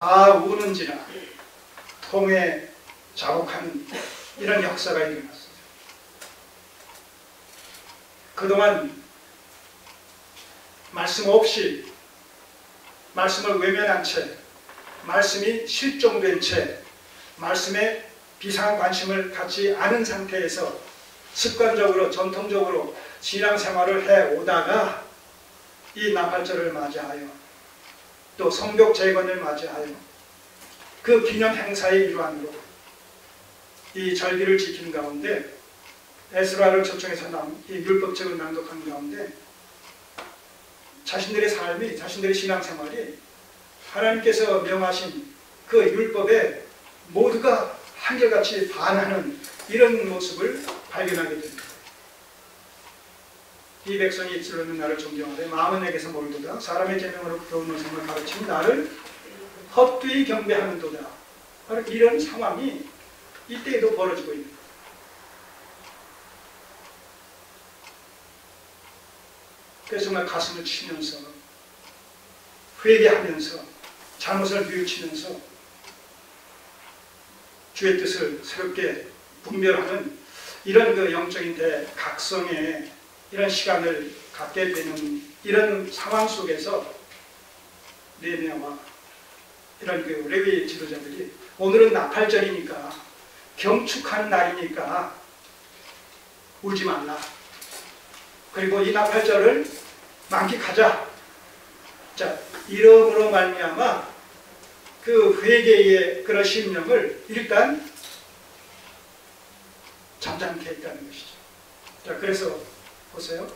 다 우는지라 통에 자욱하는 이런 역사가 일어났어요. 그동안 말씀 없이 말씀을 외면한 채, 말씀이 실종된 채, 말씀에 비상한 관심을 갖지 않은 상태에서 습관적으로 전통적으로 신앙생활을 해오다가 이 나팔절을 맞이하여 또 성벽 재건을 맞이하여 그 기념 행사의 일환으로 이 절기를 지키는 가운데 에스라를 초청해서 이 율법책을 낭독하는 가운데 자신들의 삶이, 자신들의 신앙생활이 하나님께서 명하신 그 율법에 모두가 한결같이 반하는 이런 모습을 발견하게 됩니다. 이 백성이 이르는 나를 존경하되 마음은 내게서 멀도다. 사람의 계명으로 겨운 노성을 가르치니 나를 헛되이 경배하는도다. 바로 이런 상황이 이때에도 벌어지고 있는 거예요. 그래서 정말 가슴을 치면서 회개하면서 잘못을 뉘우치면서 주의 뜻을 새롭게 분별하는 이런 그 영적인 대각성의 이런 시간을 갖게 되는 이런 상황 속에서 느헤미야와 이런 그 레위 지도자들이 오늘은 나팔절이니까 경축하는 날이니까 울지 말라. 그리고 이 나팔절을 만끽하자. 자, 이름으로 말미암아 그 회개의 그런 심령을 일단 잠잠케 했다는 것이죠. 자, 그래서 보세요.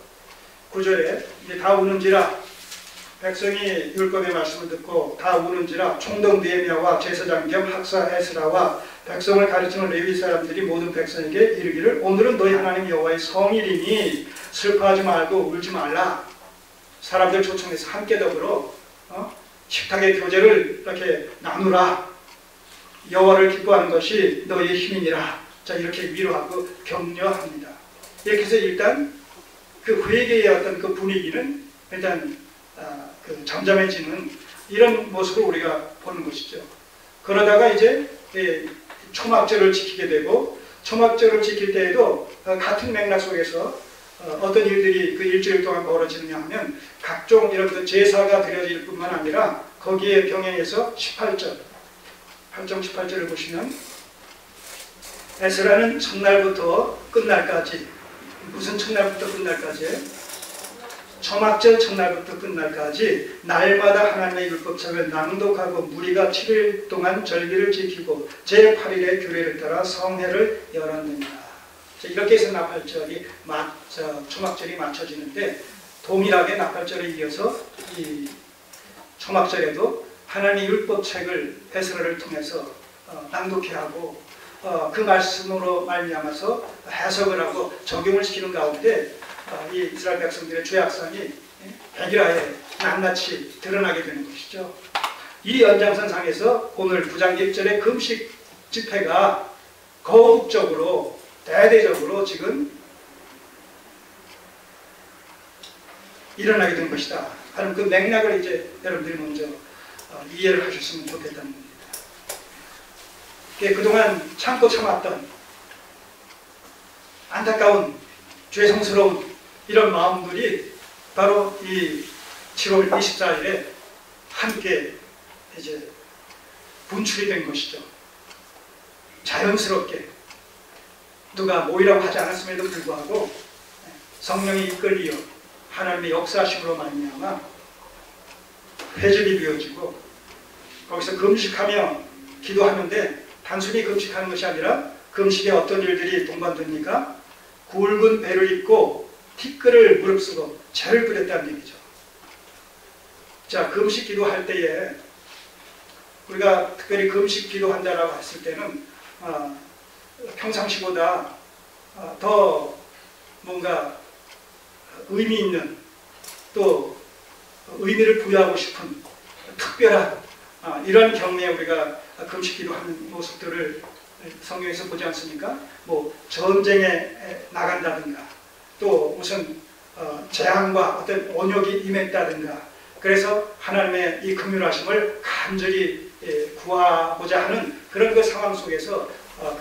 9절에 이제 다 우는지라 백성이 율법의 말씀을 듣고 다 우는지라 총독 느헤미야와 제사장 겸 학사 에스라와 백성을 가르치는 레위 사람들이 모든 백성에게 이르기를 오늘은 너희 하나님 여호와의 성일이니 슬퍼하지 말고 울지 말라. 사람들 초청해서 함께 더불어 식탁의 교제를 이렇게 나누라. 여호와를 기뻐하는 것이 너희의 힘이니라. 자, 이렇게 위로하고 격려합니다. 이렇게 해서 일단 그 회개의 어떤 그 분위기는 일단 그 잠잠해지는 이런 모습을 우리가 보는 것이죠. 그러다가 이제 초막절을 지키게 되고 초막절을 지킬 때에도 같은 맥락 속에서 어떤 일들이 그 일주일 동안 벌어지느냐 하면 각종 이런 그 제사가 드려질 뿐만 아니라 거기에 병행해서 18절 8장 18절을 보시면 에스라는 첫날부터 끝날까지 무슨 첫날부터 끝날까지 초막절 첫날부터 끝날까지 날마다 하나님의 율법책을 낭독하고 무리가 7일 동안 절기를 지키고 제8일에 규례를 따라 성회를 열었느니라. 이렇게 해서 나팔절이 초막절이 맞춰지는데 동일하게 나팔절에 이어서 이 초막절에도 하나님의 율법책을 에스라를 통해서 낭독해야 하고 그 말씀으로 말미암아서 해석을 하고 적용을 시키는 가운데 이 이스라엘 백성들의 죄악성이 백일하에 낱낱이 드러나게 되는 것이죠. 이 연장선상에서 오늘 부장객절의 금식 집회가 거국적으로 대대적으로 지금 일어나게 된 것이다 하는 그 맥락을 이제 여러분들이 먼저 이해를 하셨으면 좋겠다는 겁니다. 그동안 참고 참았던 안타까운 죄송스러운 이런 마음들이 바로 이 7월 24일에 함께 이제 분출이 된 것이죠. 자연스럽게 누가 모이라고 하지 않았음에도 불구하고 성령이 이끌리어 하나님의 역사심으로 말미암아 회집이 되어지고 거기서 금식하며 기도하는데 단순히 금식하는 것이 아니라 금식에 어떤 일들이 동반됩니까? 굵은 배를 입고 티끌을 무릅쓰고 재를 뿌렸다는 얘기죠. 자, 금식 기도할 때에 우리가 특별히 금식 기도한다라고 했을 때는 평상시보다 더 뭔가 의미 있는 또 의미를 부여하고 싶은 특별한 이런 경우에 우리가 금식 기도하는 모습들을 성경에서 보지 않습니까? 뭐 전쟁에 나간다든가 또 무슨 재앙과 어떤 온역이 임했다든가 그래서 하나님의 이 긍휼하심을 간절히 구하고자 하는 그런 그 상황 속에서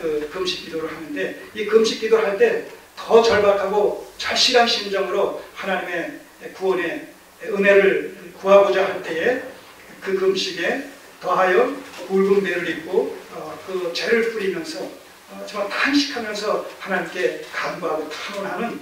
그 금식 기도를 하는데, 이 금식 기도를 할 때 더 절박하고 절실한 심정으로 하나님의 구원의 은혜를 구하고자 할 때에 그 금식에 더하여 굵은 배를 입고 그 죄를 뿌리면서 정말 탄식하면서 하나님께 간구하고 탄원하는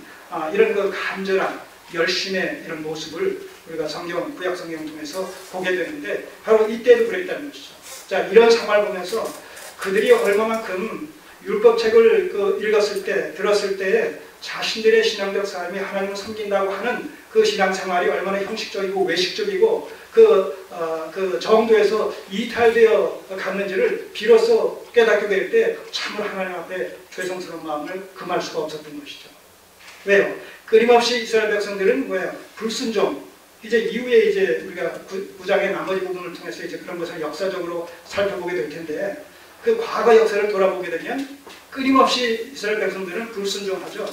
이런 그 간절한 열심의 이런 모습을 우리가 구약 성경을 통해서 보게 되는데, 바로 이때도 그랬다는 것이죠. 자, 이런 상황을 보면서 그들이 얼마만큼 율법책을 읽었을 때, 들었을 때에 자신들의 신앙적 삶이 하나님을 섬긴다고 하는 그 신앙생활이 얼마나 형식적이고 외식적이고 그 정도에서 이탈되어 갔는지를 비로소 깨닫게 될 때 참으로 하나님 앞에 죄송스러운 마음을 금할 수가 없었던 것이죠. 왜요? 끊임없이 이스라엘 백성들은 뭐예요? 불순종. 이제 이후에 이제 우리가 9장의 나머지 부분을 통해서 이제 그런 것을 역사적으로 살펴보게 될 텐데, 그 과거 역사를 돌아보게 되면 끊임없이 이스라엘 백성들은 불순종하죠.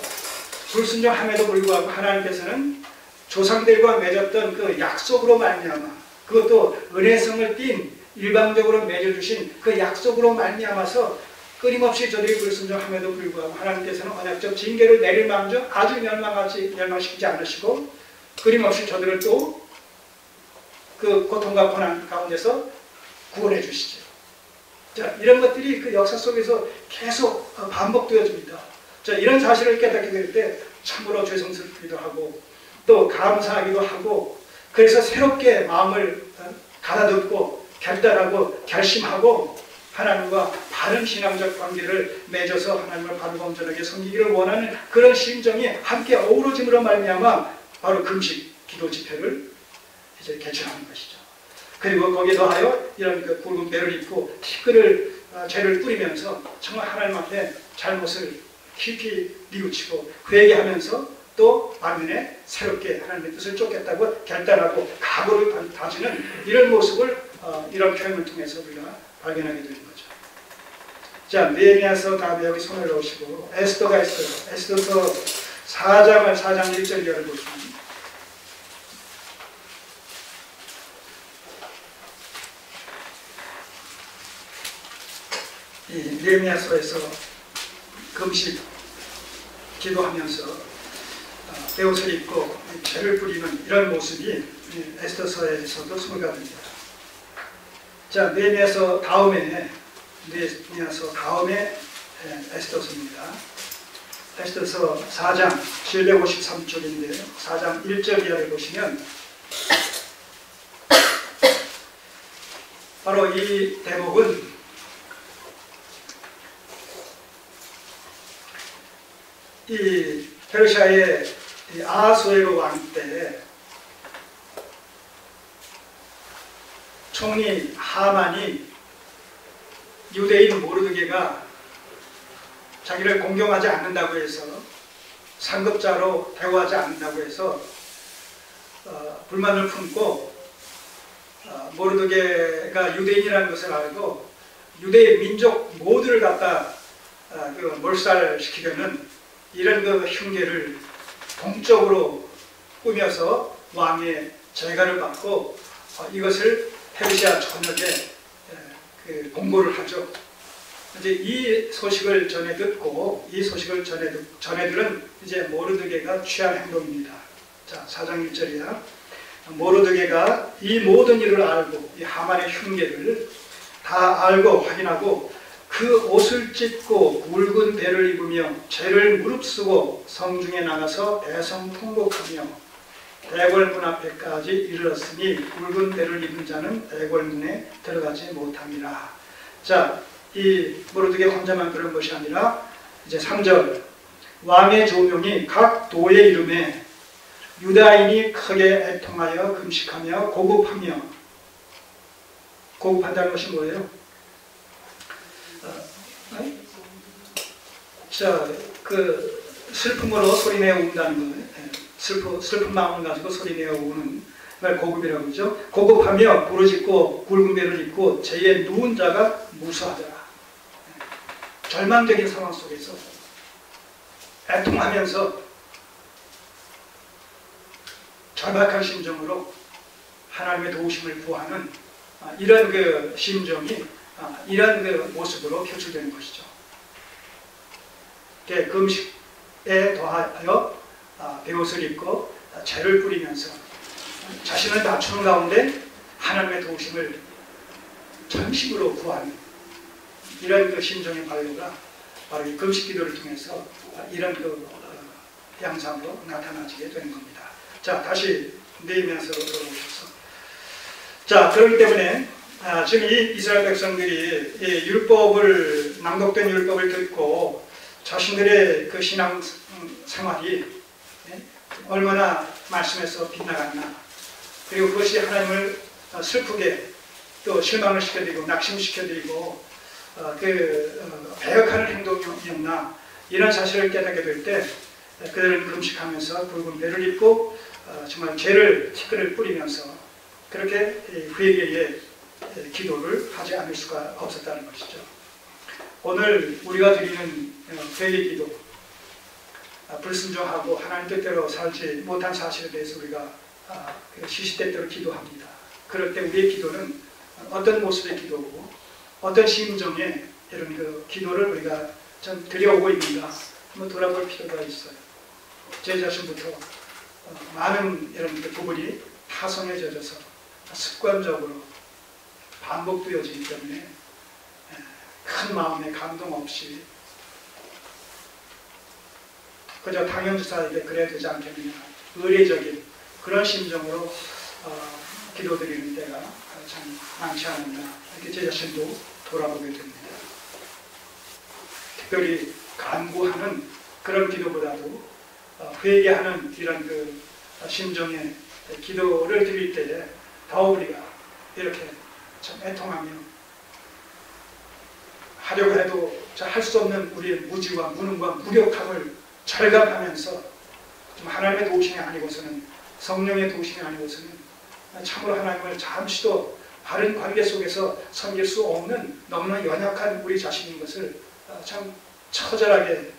불순종함에도 불구하고 하나님께서는 조상들과 맺었던 그 약속으로 말미암아, 그것도 은혜성을 띤 일방적으로 맺어주신 그 약속으로 말미암아서 끊임없이 저들이 불순종함에도 불구하고 하나님께서는 언약적 징계를 내릴 망정 아주 멸망시키지 않으시고 끊임없이 저들을 또 그 고통과 고난 가운데서 구원해 주시죠. 자, 이런 것들이 그 역사 속에서 계속 반복되어집니다. 자, 이런 사실을 깨닫게 될 때 참으로 죄송스럽기도 하고 또 감사하기도 하고, 그래서 새롭게 마음을 가다듬고 결단하고 결심하고 하나님과 바른 신앙적 관계를 맺어서 하나님을 바르고 온전하게 섬기기를 원하는 그런 심정이 함께 어우러짐으로 말미암아 바로 금식 기도 집회를 이제 개최하는 것이죠. 그리고 거기에 더하여 이런 그 굵은 배를 입고 티끌을 죄를 뿌리면서 정말 하나님 앞에 잘못을 깊이 뉘우치고 회개하면서 또 반면에 새롭게 하나님의 뜻을 쫓겠다고 결단하고 각오를 다지는 이런 모습을 이런 표현을 통해서 우리가 발견하게 되는 거죠. 자, 느헤미야서 다음에 여기 손을 넣으시고 에스더가 있어요. 에스더서 4장 1절 이하를 보시면, 이 느헤미야서에서 금식 기도하면서 베옷을 입고 죄를 뿌리는 이런 모습이 에스더서에서도 소개됩니다. 자, 느헤미야서 다음에 에스더서입니다. 에스더서 4장 753쪽인데요. 4장 1절 이하를 보시면 바로 이 대목은 이 페르시아의 아하수에로 왕 때 총리 하만이 유대인 모르드게가 자기를 공경하지 않는다고 해서, 상급자로 대우하지 않는다고 해서 불만을 품고 모르드게가 유대인이라는 것을 알고 유대인 민족 모두를 갖다 몰살시키려는 이런 그 흉계를 동적으로 꾸며서 왕의 재가를 받고 이것을 페르시아 전역에 공고를 하죠. 이제 이 소식을 전해 듣고 전해 들은 이제 모르드게가 취한 행동입니다. 자, 4장 1절이야. 모르드게가 이 모든 일을 알고 이 하만의 흉계를 다 알고 확인하고 그 옷을 찢고 굵은 배를 입으며 죄를 무릅쓰고 성중에 나가서 대성 통곡하며 대궐문 앞에까지 이르렀으니 굵은 배를 입은 자는 대궐문에 들어가지 못함이라. 자, 이 모르드게 혼자만 그런 것이 아니라 이제 3절 왕의 조명이 각 도의 이름에 유다인이 크게 애통하여 금식하며 고급하며, 고급한다는 것이 뭐예요? 자, 그 슬픔으로 소리내어 운다는 거예요. 슬픈 마음을 가지고 소리내어 우는 걸 고급이라고 그러죠. 고급하며 부르짖고 굵은 배를 입고 죄에 누운 자가 무수하더라. 절망적인 상황 속에서 애통하면서 절박한 심정으로 하나님의 도우심을 구하는 이런 그 심정이 이런 그 모습으로 표출되는 것이죠. 금식에 더하여 베옷을 입고 죄를 뿌리면서 자신을 낮추는 가운데 하나님의 도우심을 전심으로 구하는 이런 그 심정의 발로가 바로 이 금식 기도를 통해서 이런 그 양상으로 나타나지게 되는 겁니다. 자, 다시 느헤미야서로 돌아오셔서, 자, 그렇기 때문에 지금 이 이스라엘 백성들이 이 율법을, 낭독된 율법을 듣고 자신들의 그 신앙 생활이 얼마나 말씀에서 빗나갔나, 그리고 그것이 하나님을 슬프게 또 실망을 시켜드리고 낙심시켜드리고 배역하는 행동이었나, 이런 사실을 깨닫게 될 때 그들은 금식하면서 붉은 배를 입고 정말 티끌을 뿌리면서 그렇게 회개의 기도를 하지 않을 수가 없었다는 것이죠. 오늘 우리가 드리는 회개 기도, 불순종하고 하나님 뜻대로 살지 못한 사실에 대해서 우리가 시시때때로 기도합니다. 그럴 때 우리의 기도는 어떤 모습의 기도고 어떤 심정의 이런 그 기도를 우리가 좀 드려오고 있는가 한번 돌아볼 필요가 있어요. 제 자신부터 많은 이런 그 부분이 타성에 젖어서 습관적으로 반복되어지기 때문에 큰 마음의 감동 없이 그저 당연주사에게 그래야 되지 않겠느냐, 의례적인 그런 심정으로 기도드리는 때가 참 많지 않았나, 이렇게 제 자신도 돌아보게 됩니다. 특별히 간구하는 그런 기도보다도 회개하는 이런 그 심정의 기도를 드릴 때에 더욱 우리가 이렇게 참 애통하며 하려고 해도 할 수 없는 우리의 무지와 무능과 무력함을 절감하면서 좀 하나님의 도우심이 아니고서는, 성령의 도우심이 아니고서는 참으로 하나님을 잠시도 바른 관계 속에서 섬길 수 없는 너무나 연약한 우리 자신인 것을 참 처절하게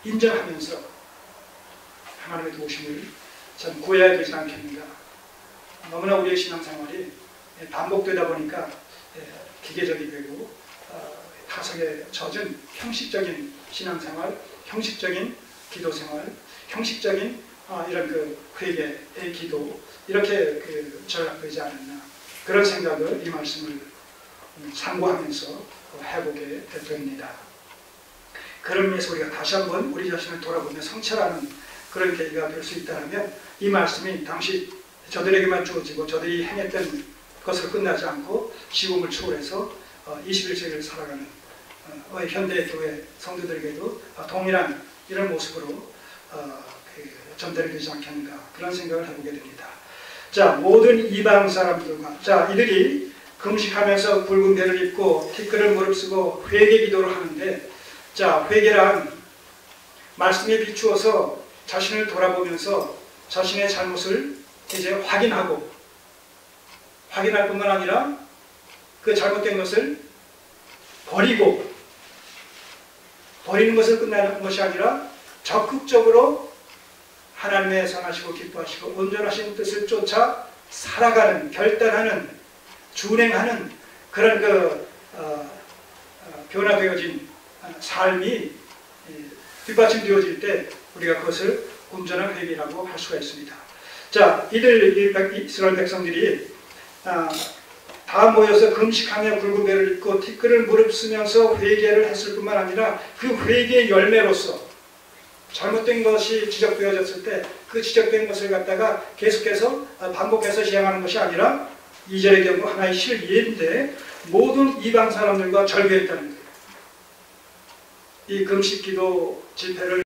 인정하면서 하나님의 도우심을 참 구해야 되지 않겠는가. 너무나 우리의 신앙생활이 반복되다 보니까 기계적이 되고 타성에 젖은 형식적인 신앙생활, 형식적인 기도생활, 형식적인 이런 그 회개의 기도, 이렇게 전락되지 않았나, 그런 생각을 이 말씀을 상고하면서 해보게 됩니다. 그런 의미에서 우리가 다시 한번 우리 자신을 돌아보며 성찰하는 그런 계기가 될 수 있다면, 이 말씀이 당시 저들에게만 주어지고 저들이 행했던 것으로 끝나지 않고 시공을 초월해서 21세기를 살아가는 현대의 교회 성도들에게도 동일한 이런 모습으로 전달이 되지 않겠는가, 그런 생각을 해보게 됩니다. 자, 모든 이방 사람들과, 자, 이들이 금식하면서 붉은 배를 입고 티끌을 무릅쓰고 회개 기도를 하는데, 자, 회개란 말씀에 비추어서 자신을 돌아보면서 자신의 잘못을 이제 확인할 뿐만 아니라 그 잘못된 것을 버리는 것을 끝나는 것이 아니라 적극적으로 하나님의 선하시고 기뻐하시고 온전하신 뜻을 쫓아 살아가는, 결단하는, 준행하는 그런 변화되어진 삶이 뒷받침되어질 때 우리가 그것을 온전한 회개라고 할 수가 있습니다. 자, 이스라엘 백성들이 다 모여서 금식하며 붉은 배를 입고 티끌을 무릅쓰면서 회개를 했을 뿐만 아니라 그 회개의 열매로서 잘못된 것이 지적되어졌을 때 그 지적된 것을 갖다가 계속해서 반복해서 시행하는 것이 아니라 2절의 경우 하나의 실예인데 모든 이방 사람들과 절개했다는 거예요. 이 금식 기도 집회를